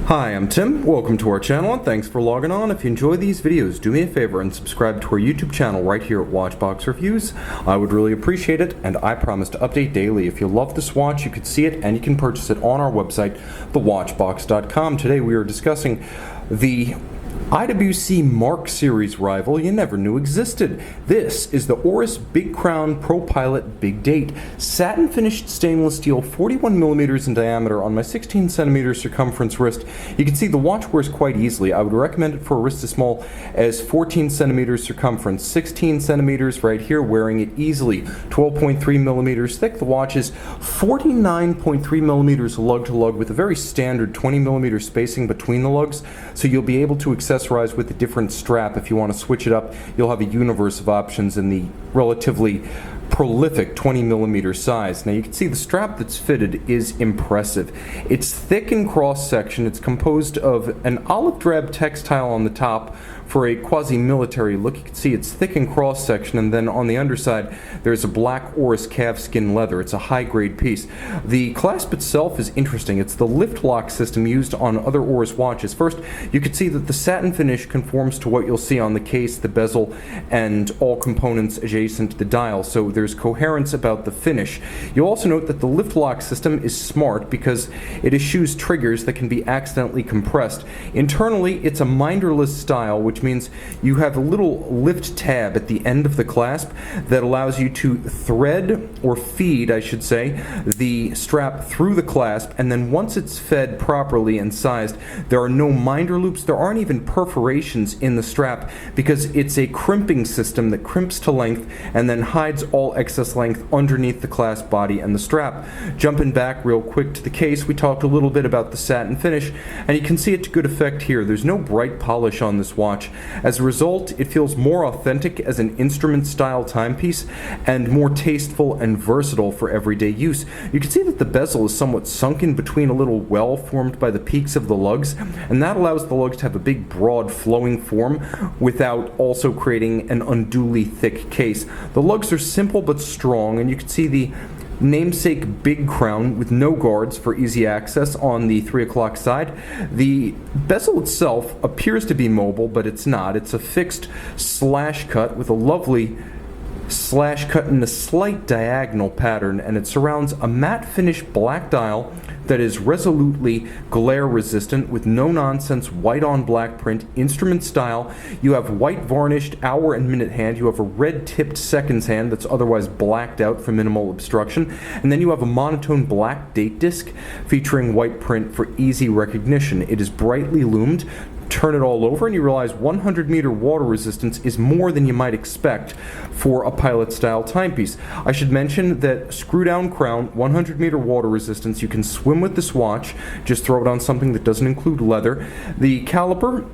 Hi, I'm Tim. Welcome to our channel and thanks for logging on. If you enjoy these videos, do me a favor and subscribe to our YouTube channel right here at Watchbox Reviews. I would really appreciate it, and I promise to update daily. If you love this watch, you can see it and you can purchase it on our website, thewatchbox.com. Today we are discussing the IWC Mark Series rival you never knew existed. This is the Oris Big Crown Pro Pilot Big Date. Satin finished stainless steel, 41mm in diameter on my 16cm circumference wrist. You can see the watch wears quite easily. I would recommend it for a wrist as small as 14cm circumference, 16cm right here, wearing it easily. 12.3mm thick. The watch is 49.3mm lug-to-lug with a very standard 20mm spacing between the lugs, so you'll be able to accessorize with a different strap. If you want to switch it up, you'll have a universe of options in the relatively prolific 20mm size. Now you can see the strap that's fitted is impressive. It's thick in cross section. It's composed of an olive drab textile on the top for a quasi-military look. You can see it's thick in cross section, and then on the underside there's a black Oris calfskin leather. It's a high-grade piece. The clasp itself is interesting. It's the lift lock system used on other Oris watches. First, you can see that the satin finish conforms to what you'll see on the case, the bezel, and all components adjacent to the dial, so there's coherence about the finish. You'll also note that the lift lock system is smart because it eschews triggers that can be accidentally compressed. Internally, it's a minderless style, which means you have a little lift tab at the end of the clasp that allows you to thread, or feed I should say, the strap through the clasp, and then once it's fed properly and sized, there are no minder loops. There aren't even perforations in the strap because it's a crimping system that crimps to length and then hides all excess length underneath the clasp body and the strap. Jumping back real quick to the case, we talked a little bit about the satin finish, and you can see it to good effect here. There's no bright polish on this watch. As a result, it feels more authentic as an instrument style timepiece and more tasteful and versatile for everyday use. You can see that the bezel is somewhat sunken between a little well formed by the peaks of the lugs, and that allows the lugs to have a big broad flowing form without also creating an unduly thick case. The lugs are simple but strong, and you can see the namesake Big Crown with no guards for easy access on the 3 o'clock side. The bezel itself appears to be mobile, but it's not. It's a fixed slash cut with a lovely slash cut in a slight diagonal pattern, and it surrounds a matte finish black dial that is resolutely glare resistant with no nonsense white on black print instrument style. You have white varnished hour and minute hand. You have a red tipped seconds hand that's otherwise blacked out for minimal obstruction, and then you have a monotone black date disc featuring white print for easy recognition. It is brightly loomed. Turn it all over and you realize 100-meter water resistance is more than you might expect for a pilot style timepiece. I should mention that screw down crown, 100-meter water resistance. You can swim with this watch. Just throw it on something that doesn't include leather. The caliper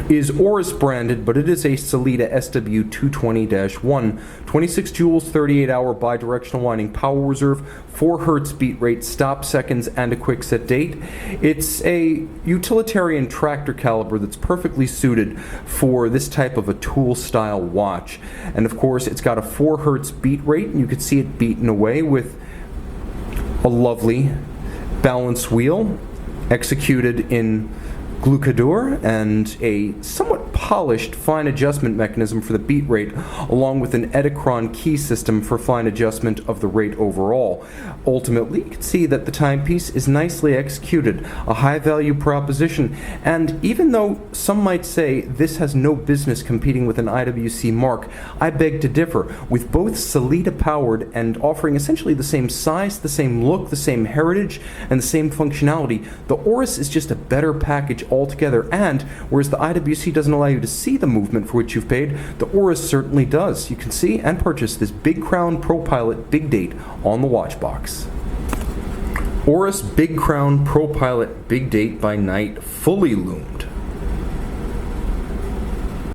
is Oris branded, but it is a Sellita SW220-1. 26 joules, 38-hour bidirectional winding power reserve, 4 Hz beat rate, stop seconds, and a quick set date. It's a utilitarian tractor caliber that's perfectly suited for this type of a tool style watch. And of course, it's got a 4 Hz beat rate, and you can see it beaten away with a lovely balance wheel executed in glucadur and a somewhat polished fine adjustment mechanism for the beat rate, along with an Edicron key system for fine adjustment of the rate overall. Ultimately, you can see that the timepiece is nicely executed, a high value proposition, and even though some might say this has no business competing with an IWC Mark, I beg to differ. With both Sellita powered and offering essentially the same size, the same look, the same heritage, and the same functionality, the Oris is just a better package altogether, and whereas the IWC doesn't allow you to see the movement for which you've paid, the Oris certainly does. You can see and purchase this Big Crown Pro Pilot Big Date on the watch box. Oris Big Crown Pro Pilot Big Date by night, fully loomed.